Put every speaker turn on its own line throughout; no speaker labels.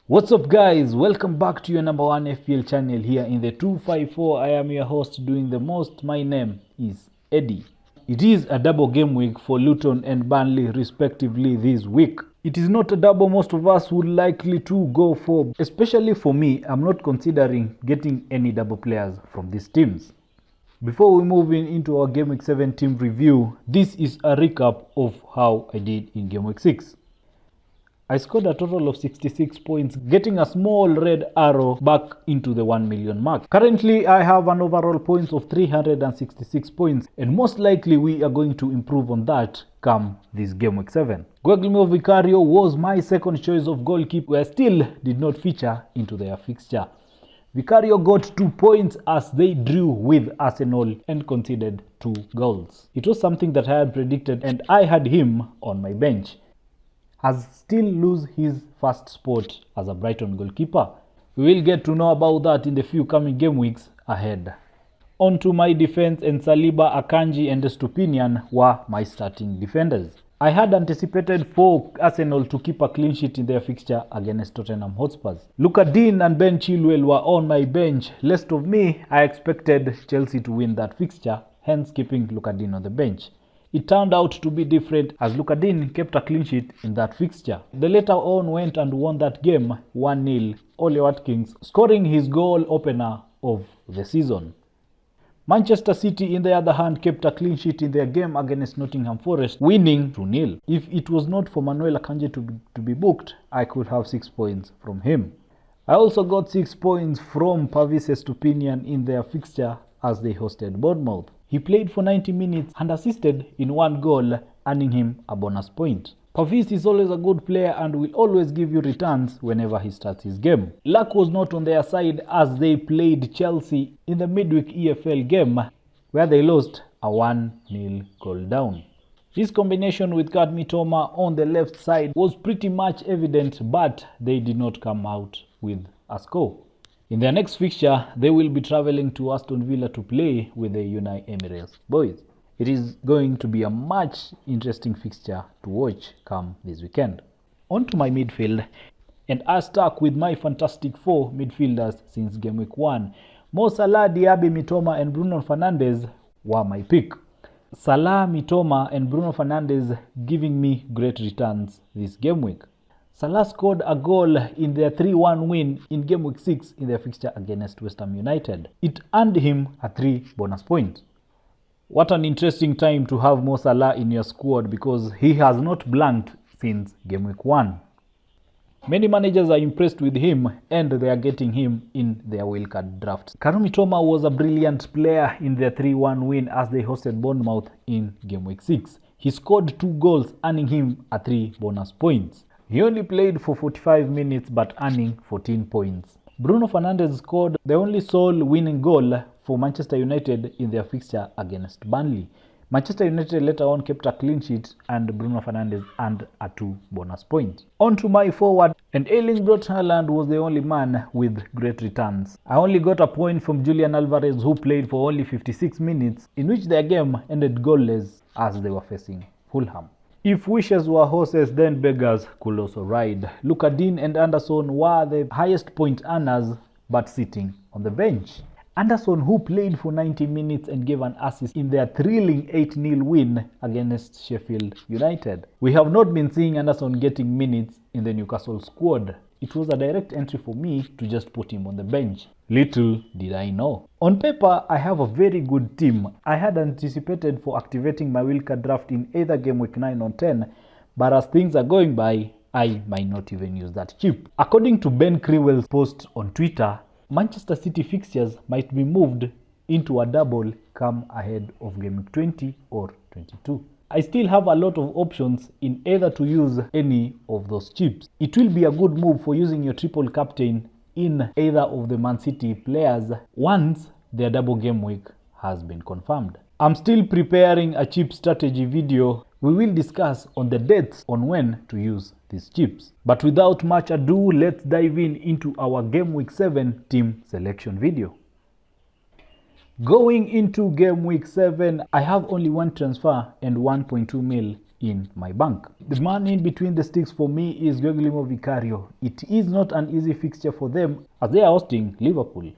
What's up guys, welcome back to your number one FPL channel here in the 254. I am your host doing the most. My name is Eddie. It is a double game week for Luton and Burnley respectively this week. It is not a double most of us would likely to go for, especially for me. I'm not considering getting any double players from these teams. Before we move into our Game Week 7 team review, this is a recap of how I did in Game Week 6. I scored a total of 66 points, getting a small red arrow back into the 1 million mark. Currently, I have an overall points of 366 points, and most likely we are going to improve on that come this Game Week 7. Guglielmo Vicario was my second choice of goalkeeper, who still did not feature into their fixture. Vicario got 2 points as they drew with Arsenal and conceded 2 goals. It was something that I had predicted, and I had him on my bench. Has still lose his first spot as a Brighton goalkeeper. We will get to know about that in the few coming game weeks ahead. On to my defense, and Saliba, Akanji and Stupinian were my starting defenders. I had anticipated for Arsenal to keep a clean sheet in their fixture against Tottenham Hotspurs. Luka Dean and Ben Chilwell were on my bench. Less of me, I expected Chelsea to win that fixture, hence keeping Luka Dean on the bench. It turned out to be different as Luka Dean kept a clean sheet in that fixture. They later on went and won that game 1-0, Ole Watkins scoring his goal opener of the season. Manchester City, in the other hand, kept a clean sheet in their game against Nottingham Forest, winning 2-0. If it was not for Manuel Akanji to be booked, I could have 6 points from him. I also got 6 points from Parvis Stupinian in their fixture as they hosted Bournemouth. He played for 90 minutes and assisted in 1 goal, earning him a bonus point. Parvis is always a good player and will always give you returns whenever he starts his game. Luck was not on their side as they played Chelsea in the midweek EFL game where they lost a 1-0 goal down. This combination with Kurt Mitoma on the left side was pretty much evident, but they did not come out with a score. In their next fixture, they will be traveling to Aston Villa to play with the Unai Emery's boys. It is going to be a much interesting fixture to watch come this weekend. On to my midfield, and I stuck with my fantastic 4 midfielders since Game Week 1. Mo Salah, Diaby, Mitoma and Bruno Fernandes were my pick. Salah, Mitoma and Bruno Fernandes giving me great returns this game week. Salah scored a goal in their 3-1 win in Game Week 6 in their fixture against West Ham United. It earned him a 3 bonus points. What an interesting time to have Mo Salah in your squad because he has not blanked since Game Week 1. Many managers are impressed with him and they are getting him in their wildcard drafts. Karim Mitoma was a brilliant player in their 3-1 win as they hosted Bournemouth in Game Week 6. He scored 2 goals, earning him a 3 bonus points. He only played for 45 minutes but earning 14 points. Bruno Fernandes scored the only sole winning goal for Manchester United in their fixture against Burnley. Manchester United later on kept a clean sheet and Bruno Fernandes earned a 2 bonus points. On to my forward, and Erling Braut Haaland was the only man with great returns. I only got a point from Julian Alvarez, who played for only 56 minutes, in which their game ended goalless as they were facing Fulham. If wishes were horses, then beggars could also ride. Luka Dean and Anderson were the highest point earners, but sitting on the bench. Anderson, who played for 90 minutes and gave an assist in their thrilling 8-0 win against Sheffield United. We have not been seeing Anderson getting minutes in the Newcastle squad. It was a direct entry for me to just put him on the bench. Little did I know. On paper, I have a very good team. I had anticipated for activating my wildcard draft in either Game Week 9 or 10, but as things are going by, I might not even use that chip. According to Ben Crewell's post on Twitter, Manchester City fixtures might be moved into a double come ahead of Game Week 20 or 22. I still have a lot of options in either to use any of those chips. It will be a good move for using your triple captain in either of the Man City players once their double game week has been confirmed. I'm still preparing a chip strategy video. We will discuss on the dates on when to use these chips. But without much ado, let's dive into our Game Week 7 team selection video. Going into Game Week 7, I have only 1 transfer and 1.2 mil in my bank. The man in between the sticks for me is Guglielmo Vicario. It is not an easy fixture for them as they are hosting Liverpool.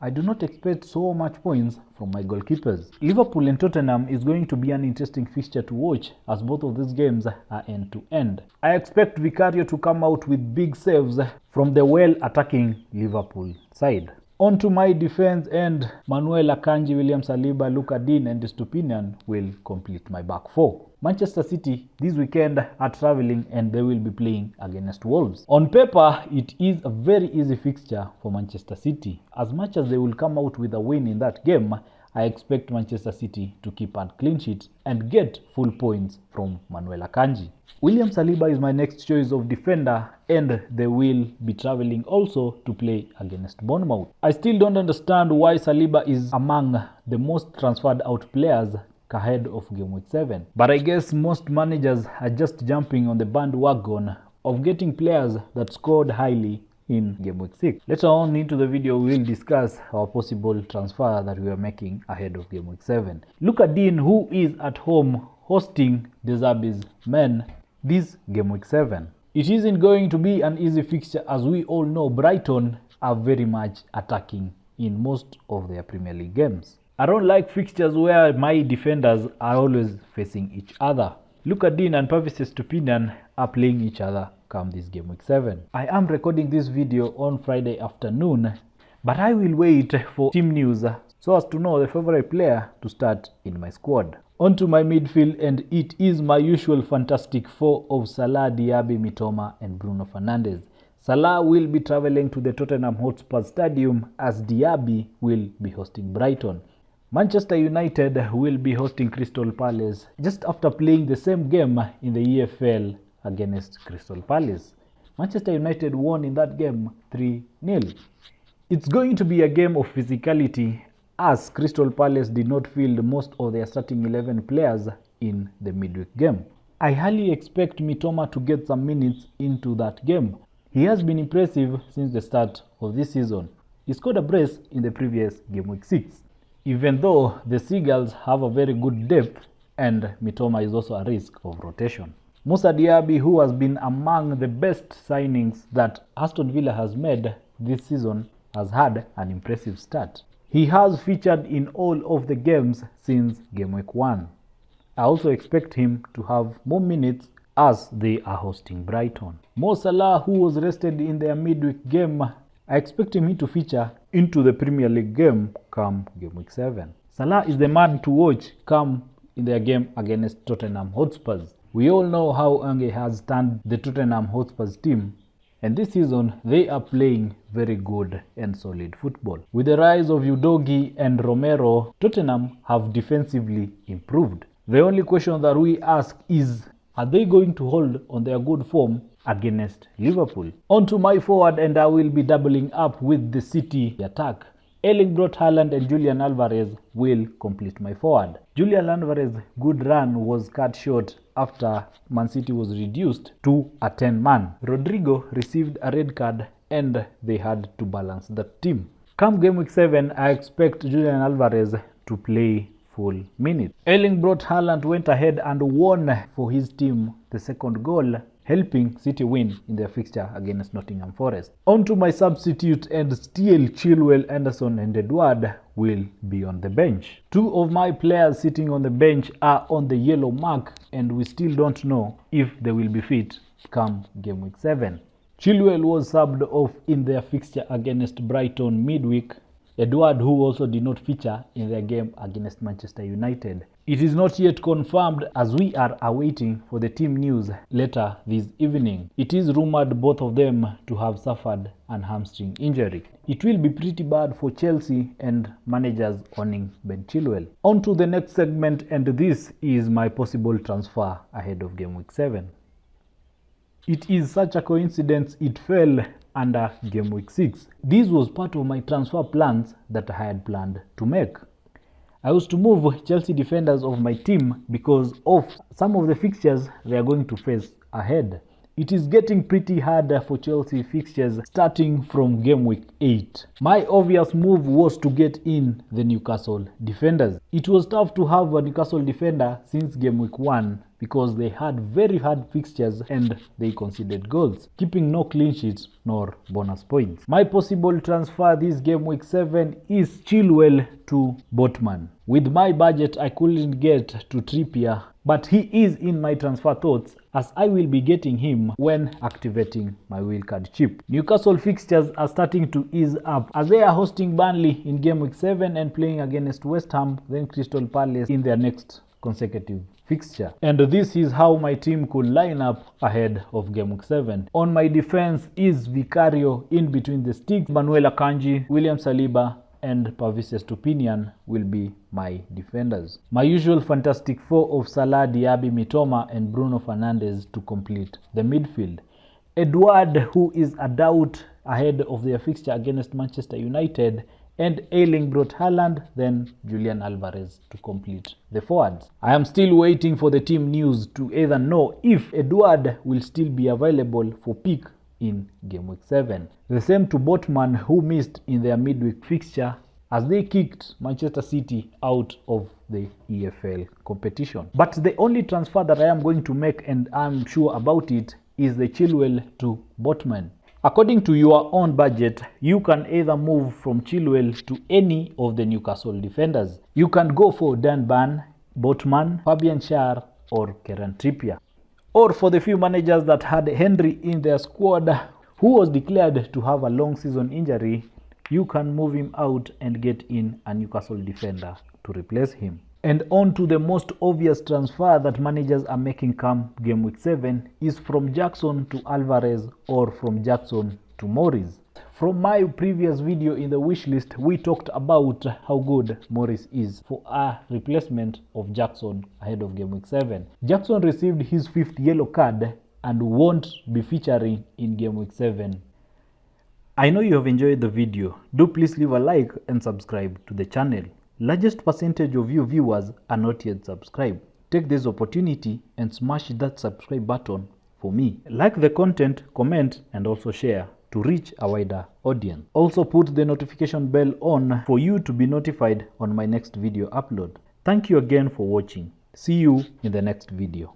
I do not expect so much points from my goalkeepers. Liverpool and Tottenham is going to be an interesting fixture to watch as both of these games are end-to-end. I expect Vicario to come out with big saves from the well-attacking Liverpool side. On to my defense end, Manuel Akanji, William Saliba, Luka Dean and Stupinian will complete my back four. Manchester City this weekend are traveling and they will be playing against Wolves. On paper, it is a very easy fixture for Manchester City. As much as they will come out with a win in that game, I expect Manchester City to keep a clean sheet and get full points from Manuel Akanji. William Saliba is my next choice of defender and they will be traveling also to play against Bournemouth. I still don't understand why Saliba is among the most transferred out players ahead of Gameweek 7. But I guess most managers are just jumping on the bandwagon of getting players that scored highly in Gameweek 6. Later on into the video, we will discuss our possible transfer that we are making ahead of Gameweek 7. Luka Dean, who is at home hosting De Zerbi's men this Gameweek 7. It isn't going to be an easy fixture as we all know Brighton are very much attacking in most of their Premier League games. I don't like fixtures where my defenders are always facing each other. Luka Dean and Pavis Stupinian are playing each other come this Gameweek 7. I am recording this video on Friday afternoon, but I will wait for team news so as to know the favorite player to start in my squad. On to my midfield, and it is my usual fantastic four of Salah, Diaby, Mitoma and Bruno Fernandes. Salah will be traveling to the Tottenham Hotspur Stadium as Diaby will be hosting Brighton. Manchester United will be hosting Crystal Palace just after playing the same game in the EFL against Crystal Palace. Manchester United won in that game 3-0. It's going to be a game of physicality as Crystal Palace did not field most of their starting 11 players in the midweek game. I highly expect Mitoma to get some minutes into that game. He has been impressive since the start of this season. He scored a brace in the previous Gameweek 6. Even though the Seagulls have a very good depth and Mitoma is also a risk of rotation. Moussa Diaby, who has been among the best signings that Aston Villa has made this season, has had an impressive start. He has featured in all of the games since Gameweek 1. I also expect him to have more minutes as they are hosting Brighton. Mo Salah, who was rested in their midweek game, I expect him to feature into the Premier League game come Gameweek 7. Salah is the man to watch come in their game against Tottenham Hotspurs. We all know how Ange has turned the Tottenham Hotspurs team, and this season they are playing very good and solid football. With the rise of Udogie and Romero, Tottenham have defensively improved. The only question that we ask is, are they going to hold on their good form against Liverpool? On to my forward, and I will be doubling up with the City attack. Erling Braut Haaland and Julian Alvarez will complete my forward. Julian Alvarez's good run was cut short after Man City was reduced to a 10-man. Rodrigo received a red card and they had to balance the team. Come Gameweek 7, I expect Julian Alvarez to play full minutes. Erling Braut Haaland went ahead and won for his team the second goal, helping City win in their fixture against Nottingham Forest. On to my substitute, and still Chilwell, Anderson and Edouard will be on the bench. Two of my players sitting on the bench are on the yellow mark, and we still don't know if they will be fit come Gameweek 7. Chilwell was subbed off in their fixture against Brighton midweek. Edouard, who also did not feature in their game against Manchester United. It is not yet confirmed as we are awaiting for the team news later this evening. It is rumored both of them to have suffered an hamstring injury. It will be pretty bad for Chelsea and managers owning Ben Chilwell. On to the next segment, and this is my possible transfer ahead of Gameweek 7. It is such a coincidence it fell under Gameweek 6. This was part of my transfer plans that I had planned to make. I was to move Chelsea defenders of my team because of some of the fixtures they are going to face ahead. It is getting pretty hard for Chelsea fixtures starting from Gameweek 8. My obvious move was to get in the Newcastle defenders. It was tough to have a Newcastle defender since Gameweek 1 because they had very hard fixtures and they conceded goals, keeping no clean sheets nor bonus points. My possible transfer this game week 7 is Chilwell to Botman. With my budget, I couldn't get to Trippier, but he is in my transfer thoughts as I will be getting him when activating my wildcard chip. Newcastle fixtures are starting to ease up as they are hosting Burnley in game week 7 and playing against West Ham, then Crystal Palace in their next consecutive fixture. And this is how my team could line up ahead of game week 7. On my defense is Vicario in between the sticks. Manuel Akanji, William Saliba and Pavise Stupinian will be my defenders. My usual fantastic four of Salah, Diaby, Mitoma and Bruno Fernandes to complete the midfield. Edouard, who is a doubt ahead of their fixture against Manchester United, and Erling brought Haaland, then Julian Alvarez to complete the forwards. I am still waiting for the team news to either know if Edouard will still be available for pick in game week 7. The same to Botman, who missed in their midweek fixture as they kicked Manchester City out of the EFL competition. But the only transfer that I am going to make, and I'm sure about it, is the Chilwell to Botman. According to your own budget, you can either move from Chilwell to any of the Newcastle defenders. You can go for Dan Burn, Botman, Fabian Schär or Kieran Trippier. Or for the few managers that had Henry in their squad who was declared to have a long season injury, you can move him out and get in a Newcastle defender to replace him. And on to the most obvious transfer that managers are making come game week 7 is from Jackson to Alvarez or from Jackson to Morris. From my previous video in the wish list, we talked about how good Morris is for a replacement of Jackson ahead of game week 7. Jackson received his 5th yellow card and won't be featuring in game week 7. I know you have enjoyed the video. Do please leave a like and subscribe to the channel. Largest percentage of you viewers are not yet subscribed. Take this opportunity and smash that subscribe button for me. Like the content, comment and also share to reach a wider audience. Also put the notification bell on for you to be notified on my next video upload. Thank you again for watching. See you in the next video.